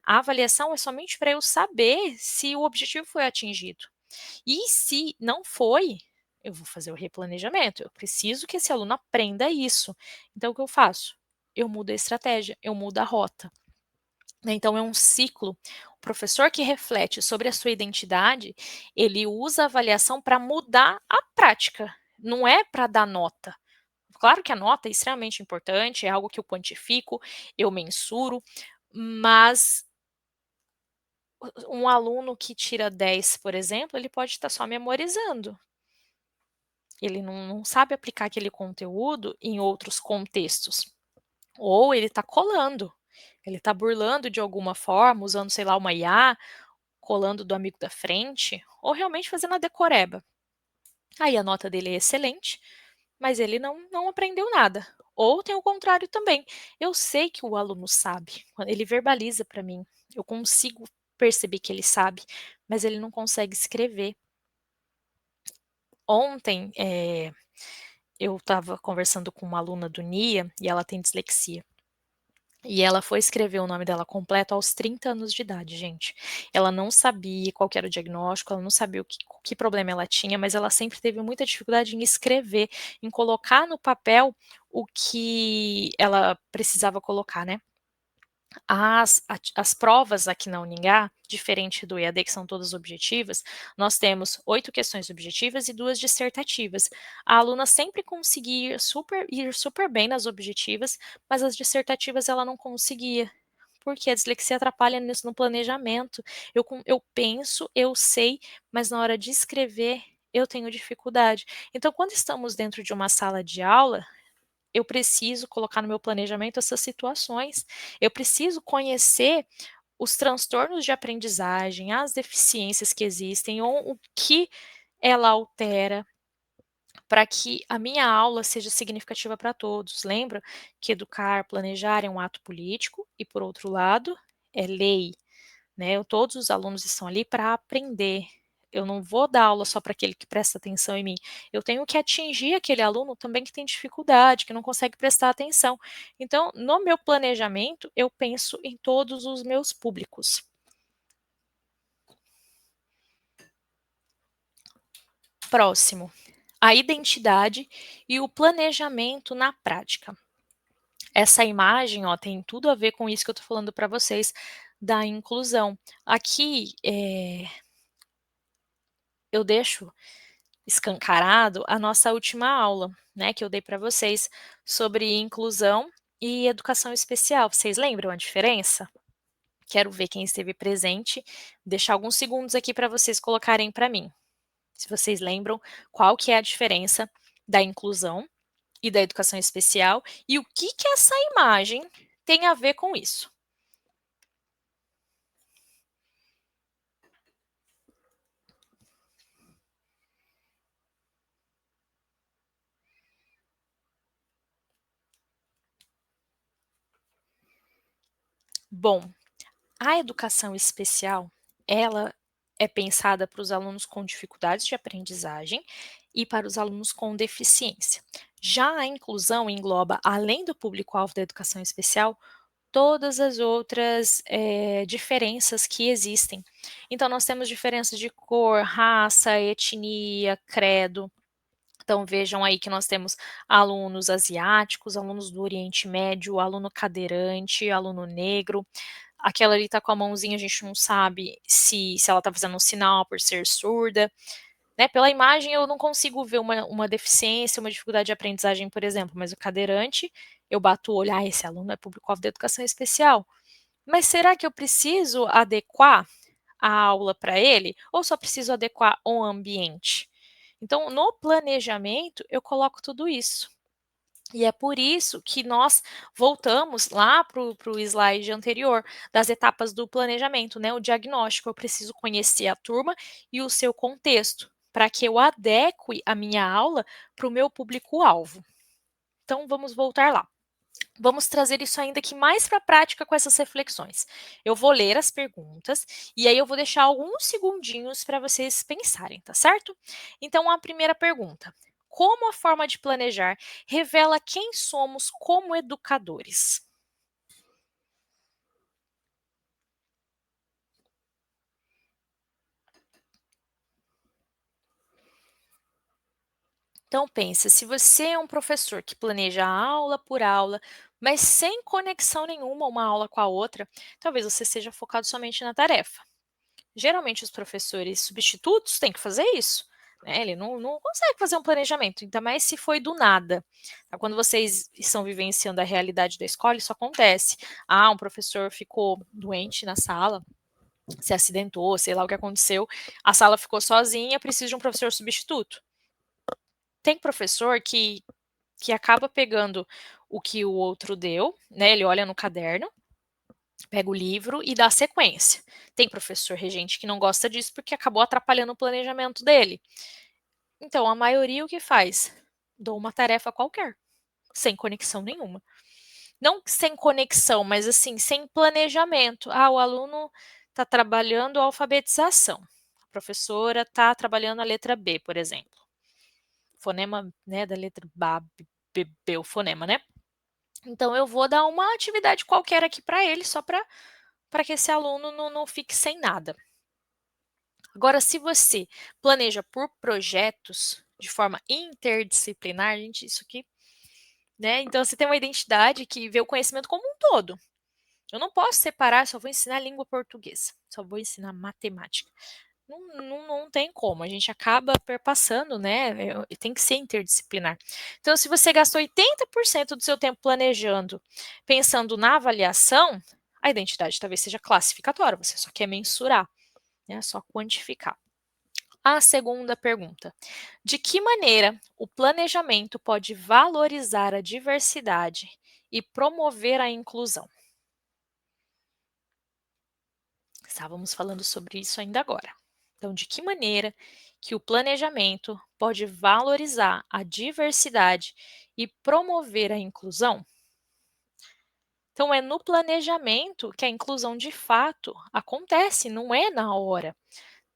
A avaliação é somente para eu saber se o objetivo foi atingido. E se não foi, eu vou fazer o replanejamento. Eu preciso que esse aluno aprenda isso. Então, o que eu faço? Eu mudo a estratégia, eu mudo a rota. Né, então é um ciclo. O professor que reflete sobre a sua identidade, ele usa a avaliação para mudar a prática, não é para dar nota. Claro que a nota é extremamente importante, é algo que eu quantifico, eu mensuro, mas um aluno que tira 10, por exemplo, ele pode estar só memorizando. Ele não sabe aplicar aquele conteúdo em outros contextos. Ou ele está colando, ele está burlando de alguma forma, usando, sei lá, uma IA, colando do amigo da frente, ou realmente fazendo a decoreba. Aí a nota dele é excelente, mas ele não aprendeu nada. Ou tem o contrário também. Eu sei que o aluno sabe, quando ele verbaliza para mim, eu consigo perceber que ele sabe, mas ele não consegue escrever. Ontem, eu estava conversando com uma aluna do NIA e ela tem dislexia. E ela foi escrever o nome dela completo aos 30 anos de idade, gente. Ela não sabia qual que era o diagnóstico, ela não sabia o que problema ela tinha, mas ela sempre teve muita dificuldade em escrever, em colocar no papel o que ela precisava colocar, né. As provas aqui na Uningá, diferente do EAD, que são todas objetivas, nós temos 8 questões objetivas e 2 dissertativas. A aluna sempre conseguia ir super bem nas objetivas, mas as dissertativas ela não conseguia, porque a dislexia atrapalha nisso no planejamento. Eu penso, eu sei, mas na hora de escrever eu tenho dificuldade. Então, quando estamos dentro de uma sala de aula, eu preciso colocar no meu planejamento essas situações. Eu preciso conhecer os transtornos de aprendizagem, as deficiências que existem, ou o que ela altera, para que a minha aula seja significativa para todos. Lembra que educar, planejar é um ato político e, por outro lado, é lei. Né, todos os alunos estão ali para aprender. Eu não vou dar aula só para aquele que presta atenção em mim. Eu tenho que atingir aquele aluno também que tem dificuldade, que não consegue prestar atenção. Então, no meu planejamento, eu penso em todos os meus públicos. Próximo, a identidade e o planejamento na prática. Essa imagem, ó, tem tudo a ver com isso que eu estou falando para vocês da inclusão. Aqui, eu deixo escancarado a nossa última aula, né, que eu dei para vocês sobre inclusão e educação especial. Vocês lembram a diferença? Quero ver quem esteve presente, deixar alguns segundos aqui para vocês colocarem para mim. Se vocês lembram qual que é a diferença da inclusão e da educação especial e o que que essa imagem tem a ver com isso. Bom, a educação especial, ela é pensada para os alunos com dificuldades de aprendizagem e para os alunos com deficiência. Já a inclusão engloba, além do público-alvo da educação especial, todas as outras, diferenças que existem. Então nós temos diferença de cor, raça, etnia, credo. Então vejam aí que nós temos alunos asiáticos, alunos do Oriente Médio, aluno cadeirante, aluno negro. Aquela ali tá com a mãozinha, a gente não sabe se ela tá fazendo um sinal por ser surda, né. Pela imagem eu não consigo ver uma deficiência, uma dificuldade de aprendizagem, por exemplo, mas o cadeirante, eu bato o olho: "Ah, esse aluno é público-alvo da educação especial". Mas será que eu preciso adequar a aula para ele ou só preciso adequar o ambiente? Então, no planejamento, eu coloco tudo isso. E é por isso que nós voltamos lá para o slide anterior, das etapas do planejamento, né, o diagnóstico. Eu preciso conhecer a turma e o seu contexto, para que eu adeque a minha aula para o meu público-alvo. Então, vamos voltar lá. Vamos trazer isso ainda aqui mais para a prática com essas reflexões. Eu vou ler as perguntas e aí eu vou deixar alguns segundinhos para vocês pensarem, tá certo? Então, a primeira pergunta: como a forma de planejar revela quem somos como educadores? Então, pensa, se você é um professor que planeja aula por aula, mas sem conexão nenhuma uma aula com a outra, talvez você seja focado somente na tarefa. Geralmente os professores substitutos têm que fazer isso, né, ele não consegue fazer um planejamento, ainda mais se foi do nada. Tá, quando vocês estão vivenciando a realidade da escola, isso acontece. Ah, um professor ficou doente na sala, se acidentou, sei lá o que aconteceu, a sala ficou sozinha, precisa de um professor substituto. Tem professor que acaba pegando o que o outro deu, né, ele olha no caderno, pega o livro e dá sequência. Tem professor regente que não gosta disso porque acabou atrapalhando o planejamento dele. Então, a maioria o que faz? Dou uma tarefa qualquer, sem conexão nenhuma. Não sem conexão, mas assim, sem planejamento. Ah, o aluno está trabalhando a alfabetização. A professora está trabalhando a letra B, por exemplo. Fonema, né, da letra ba, B, o fonema, né? Então eu vou dar uma atividade qualquer aqui para ele, só para que esse aluno não fique sem nada. Agora, se você planeja por projetos, de forma interdisciplinar, gente, isso aqui, né, então você tem uma identidade que vê o conhecimento como um todo. Eu não posso separar, só vou ensinar língua portuguesa, só vou ensinar matemática. Não tem como, a gente acaba perpassando, né, tem que ser interdisciplinar. Então, se você gastou 80% do seu tempo planejando, pensando na avaliação, a identidade talvez seja classificatória, você só quer mensurar, né, só quantificar. A segunda pergunta: de que maneira o planejamento pode valorizar a diversidade e promover a inclusão? Estávamos falando sobre isso ainda agora. Então, de que maneira que o planejamento pode valorizar a diversidade e promover a inclusão? Então, é no planejamento que a inclusão de fato acontece, não é na hora.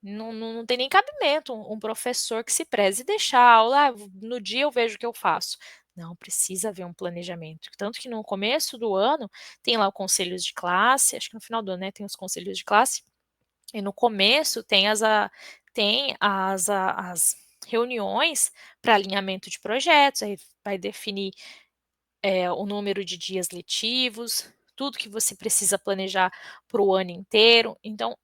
Não tem nem cabimento um professor que se preze deixar a aula: "Ah, no dia eu vejo o que eu faço". Não, precisa haver um planejamento. Tanto que no começo do ano tem lá o conselhos de classe, acho que no final do ano, né, tem os conselhos de classe, e no começo tem as reuniões para alinhamento de projetos, aí vai definir, o número de dias letivos, tudo que você precisa planejar para o ano inteiro. Então,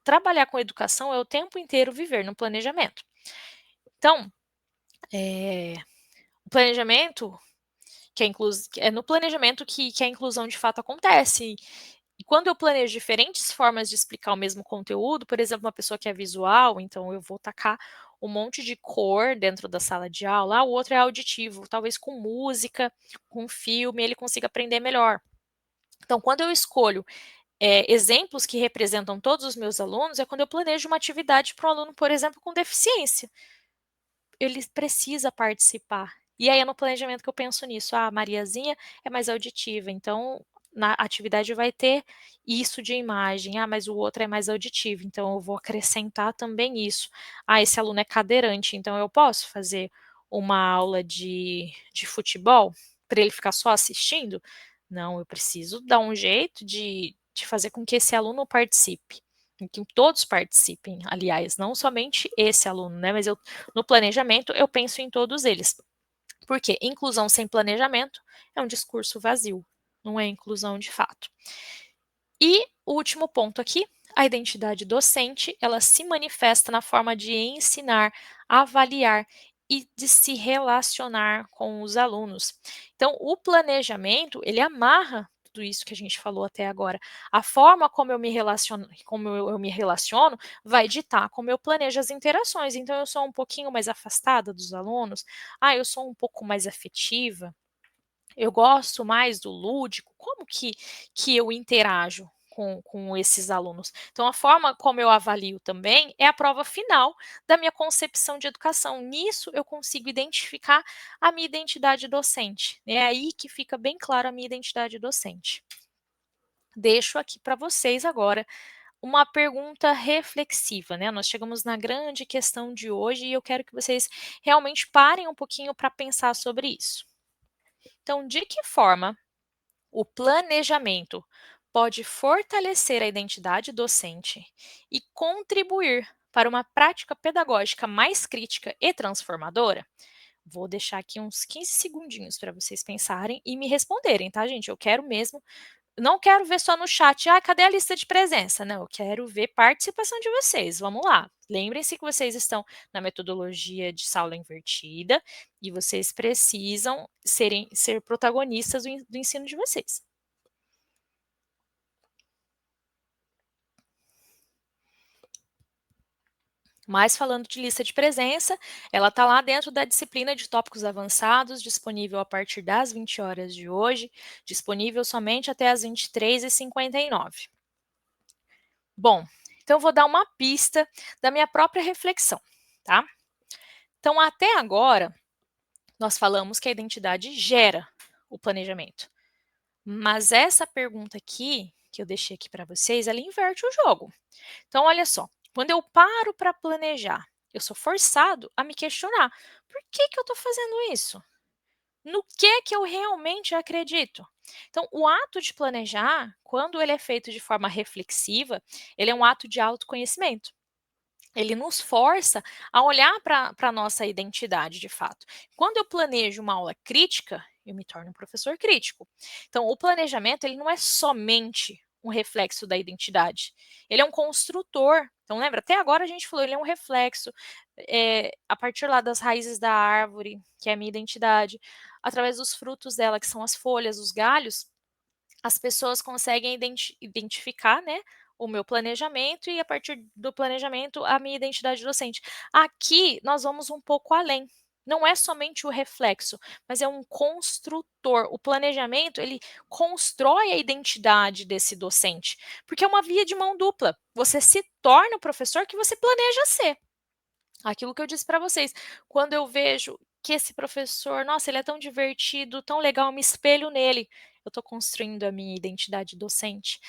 trabalhar com educação é o tempo inteiro viver no planejamento. Então, o planejamento é no planejamento que a inclusão de fato acontece. E quando eu planejo diferentes formas de explicar o mesmo conteúdo, por exemplo, uma pessoa que é visual, então eu vou tacar um monte de cor dentro da sala de aula, o outro é auditivo, talvez com música, com filme, ele consiga aprender melhor. Então, quando eu escolho exemplos que representam todos os meus alunos, é quando eu planejo uma atividade para um aluno, por exemplo, com deficiência. Ele precisa participar. E aí é no planejamento que eu penso nisso. Ah, a Mariazinha é mais auditiva, então na atividade vai ter isso de imagem, mas o outro é mais auditivo, então eu vou acrescentar também isso. Esse aluno é cadeirante, então eu posso fazer uma aula de futebol para ele ficar só assistindo? Não, eu preciso dar um jeito de fazer com que esse aluno participe, que todos participem, aliás, não somente esse aluno, né, mas no planejamento eu penso em todos eles. Porque inclusão sem planejamento é um discurso vazio, não é inclusão de fato. E o último ponto aqui, a identidade docente, ela se manifesta na forma de ensinar, avaliar e de se relacionar com os alunos. Então, o planejamento, ele amarra tudo isso que a gente falou até agora. A forma como eu me relaciono vai ditar como eu planejo as interações. Então, eu sou um pouquinho mais afastada dos alunos, eu sou um pouco mais afetiva, eu gosto mais do lúdico, como que eu interajo com esses alunos? Então, a forma como eu avalio também é a prova final da minha concepção de educação. Nisso, eu consigo identificar a minha identidade docente. É aí que fica bem claro a minha identidade docente. Deixo aqui para vocês agora uma pergunta reflexiva, né? Nós chegamos na grande questão de hoje e eu quero que vocês realmente parem um pouquinho para pensar sobre isso. Então, de que forma o planejamento pode fortalecer a identidade docente e contribuir para uma prática pedagógica mais crítica e transformadora? Vou deixar aqui uns 15 segundinhos para vocês pensarem e me responderem, tá, gente? Eu quero mesmo, não quero ver só no chat, cadê a lista de presença? Não, eu quero ver participação de vocês. Vamos lá. Lembrem-se que vocês estão na metodologia de sala invertida e vocês precisam ser protagonistas do ensino de vocês. Mas falando de lista de presença, ela está lá dentro da disciplina de tópicos avançados, disponível a partir das 20 horas de hoje, disponível somente até as 23h59. Bom, então eu vou dar uma pista da minha própria reflexão, tá? Então, até agora, nós falamos que a identidade gera o planejamento. Mas essa pergunta aqui, que eu deixei aqui para vocês, ela inverte o jogo. Então, olha só, quando eu paro para planejar, eu sou forçado a me questionar: por que eu estou fazendo isso? No que eu realmente acredito? Então, o ato de planejar, quando ele é feito de forma reflexiva, ele é um ato de autoconhecimento. Ele nos força a olhar para a nossa identidade de fato. Quando eu planejo uma aula crítica, eu me torno um professor crítico. Então, o planejamento ele não é somente um reflexo da identidade, ele é um construtor. Então, lembra, até agora a gente falou, ele é um reflexo, a partir lá das raízes da árvore, que é a minha identidade, através dos frutos dela, que são as folhas, os galhos, as pessoas conseguem identificar, né, o meu planejamento e a partir do planejamento a minha identidade docente. Aqui nós vamos um pouco além. Não é somente o reflexo, mas é um construtor. O planejamento, ele constrói a identidade desse docente, porque é uma via de mão dupla. Você se torna o professor que você planeja ser. Aquilo que eu disse para vocês, quando eu vejo que esse professor, nossa, ele é tão divertido, tão legal, eu me espelho nele. Eu estou construindo a minha identidade docente.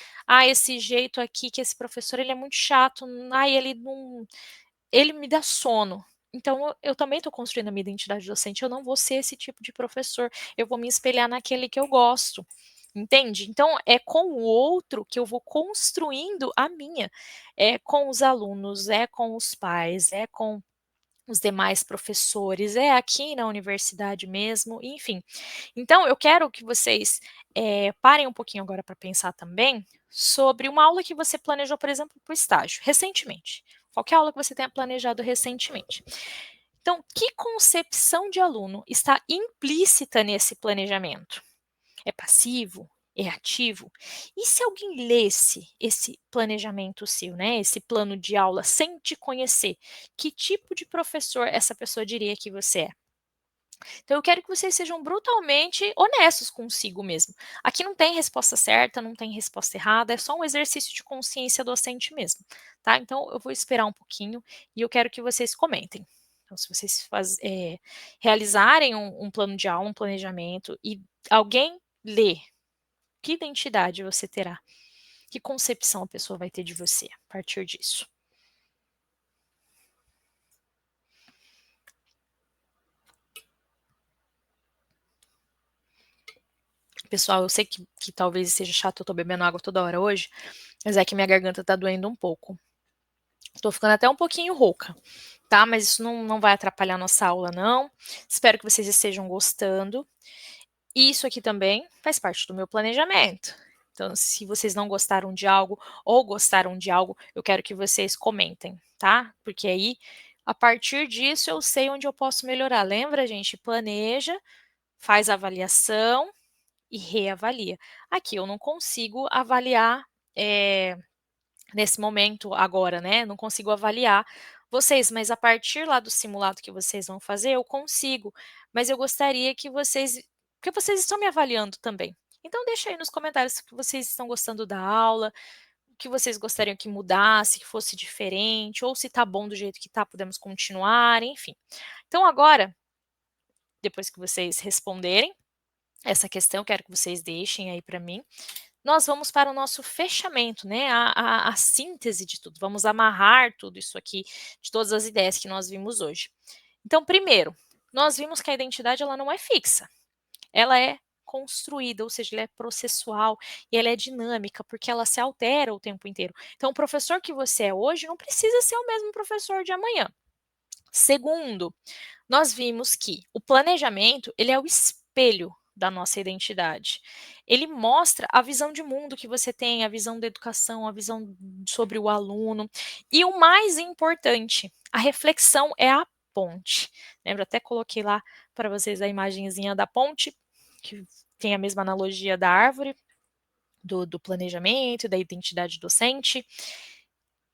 Esse jeito aqui que esse professor ele é muito chato. Ele não, ele me dá sono. Então eu também estou construindo a minha identidade docente. Eu não vou ser esse tipo de professor. Eu vou me espelhar naquele que eu gosto. Entende? Então é com o outro que eu vou construindo a minha. É com os alunos, é com os pais, é com os demais professores, é aqui na universidade mesmo, enfim. Então, eu quero que vocês parem um pouquinho agora para pensar também sobre uma aula que você planejou, por exemplo, para o estágio, recentemente. Qualquer aula que você tenha planejado recentemente. Então, que concepção de aluno está implícita nesse planejamento? É passivo? É ativo? E se alguém lesse esse planejamento seu, né, esse plano de aula sem te conhecer, que tipo de professor essa pessoa diria que você é? Então eu quero que vocês sejam brutalmente honestos consigo mesmo. Aqui não tem resposta certa, não tem resposta errada, é só um exercício de consciência docente mesmo, tá? Então eu vou esperar um pouquinho e eu quero que vocês comentem. Então, se vocês realizarem um plano de aula, um planejamento, e alguém lê Que identidade você terá? Que concepção a pessoa vai ter de você a partir disso? Pessoal, eu sei que talvez seja chato, eu tô bebendo água toda hora hoje, mas é que minha garganta tá doendo um pouco. Tô ficando até um pouquinho rouca, tá? Mas isso não vai atrapalhar nossa aula, não. Espero que vocês estejam gostando. Isso aqui também faz parte do meu planejamento. Então, se vocês não gostaram de algo ou gostaram de algo, eu quero que vocês comentem, tá? Porque aí, a partir disso, eu sei onde eu posso melhorar. Lembra, gente? Planeja, faz a avaliação e reavalia. Aqui eu não consigo avaliar nesse momento agora, né? Não consigo avaliar vocês, mas a partir lá do simulado que vocês vão fazer, eu consigo. Mas eu gostaria que vocês, porque vocês estão me avaliando também. Então deixa aí nos comentários que vocês estão gostando da aula, o que vocês gostariam que mudasse, que fosse diferente, ou se tá bom do jeito que tá, podemos continuar, enfim. Então agora, depois que vocês responderem essa questão, quero que vocês deixem aí para mim. Nós vamos para o nosso fechamento, né? A síntese de tudo. Vamos amarrar tudo isso aqui, de todas as ideias que nós vimos hoje. Então, primeiro, nós vimos que a identidade ela não é fixa, ela é construída, ou seja, ela é processual e ela é dinâmica, porque ela se altera o tempo inteiro. Então, o professor que você é hoje não precisa ser o mesmo professor de amanhã. Segundo, nós vimos que o planejamento, ele é o espelho da nossa identidade. Ele mostra a visão de mundo que você tem, a visão da educação, a visão sobre o aluno. E o mais importante, a reflexão é a ponte. Lembra, até coloquei lá para vocês a imagenzinha da ponte, que tem a mesma analogia da árvore, do planejamento, da identidade docente.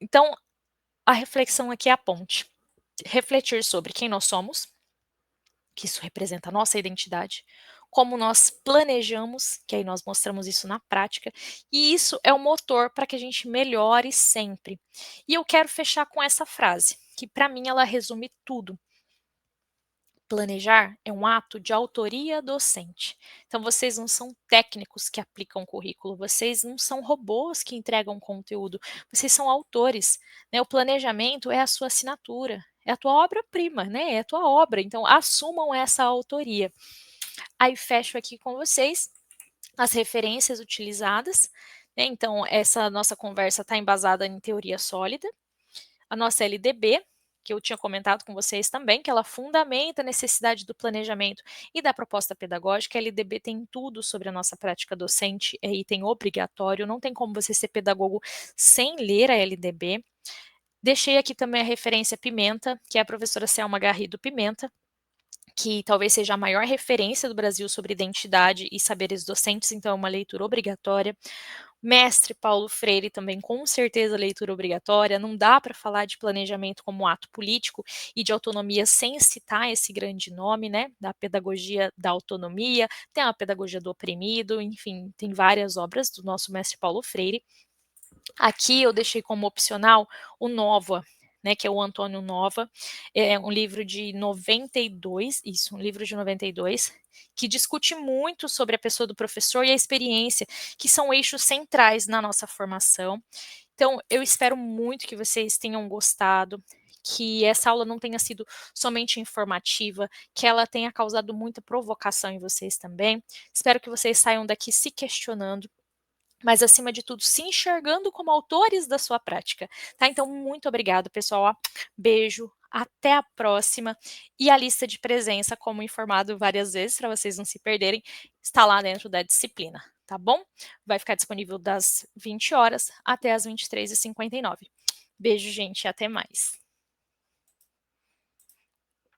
Então, a reflexão aqui é a ponte. Refletir sobre quem nós somos, que isso representa a nossa identidade, como nós planejamos, que aí nós mostramos isso na prática, e isso é o motor para que a gente melhore sempre. E eu quero fechar com essa frase, que para mim ela resume tudo. Planejar é um ato de autoria docente. Então, vocês não são técnicos que aplicam currículo, vocês não são robôs que entregam conteúdo, vocês são autores. Né? O planejamento é a sua assinatura, é a tua obra-prima, né? É a tua obra. Então, assumam essa autoria. Aí, fecho aqui com vocês as referências utilizadas. Né? Então, essa nossa conversa está embasada em teoria sólida. A nossa LDB, que eu tinha comentado com vocês também, que ela fundamenta a necessidade do planejamento e da proposta pedagógica. A LDB tem tudo sobre a nossa prática docente, é item obrigatório, não tem como você ser pedagogo sem ler a LDB. Deixei aqui também a referência Pimenta, que é a professora Selma Garrido Pimenta, que talvez seja a maior referência do Brasil sobre identidade e saberes docentes, então é uma leitura obrigatória. Mestre Paulo Freire também, com certeza, leitura obrigatória. Não dá para falar de planejamento como ato político e de autonomia sem citar esse grande nome, né? Da pedagogia da autonomia, tem a pedagogia do oprimido, enfim, tem várias obras do nosso mestre Paulo Freire. Aqui eu deixei como opcional o Nova, né, que é o Antônio Nova, é um livro de 92, isso, um livro de 92, que discute muito sobre a pessoa do professor e a experiência, que são eixos centrais na nossa formação. Então, eu espero muito que vocês tenham gostado, que essa aula não tenha sido somente informativa, que ela tenha causado muita provocação em vocês também. Espero que vocês saiam daqui se questionando, mas acima de tudo, se enxergando como autores da sua prática, tá? Então, muito obrigado, pessoal. Ó, beijo, até a próxima. E a lista de presença, como informado várias vezes, para vocês não se perderem, está lá dentro da disciplina, tá bom? Vai ficar disponível das 20 horas até as 23h59. Beijo, gente, e até mais.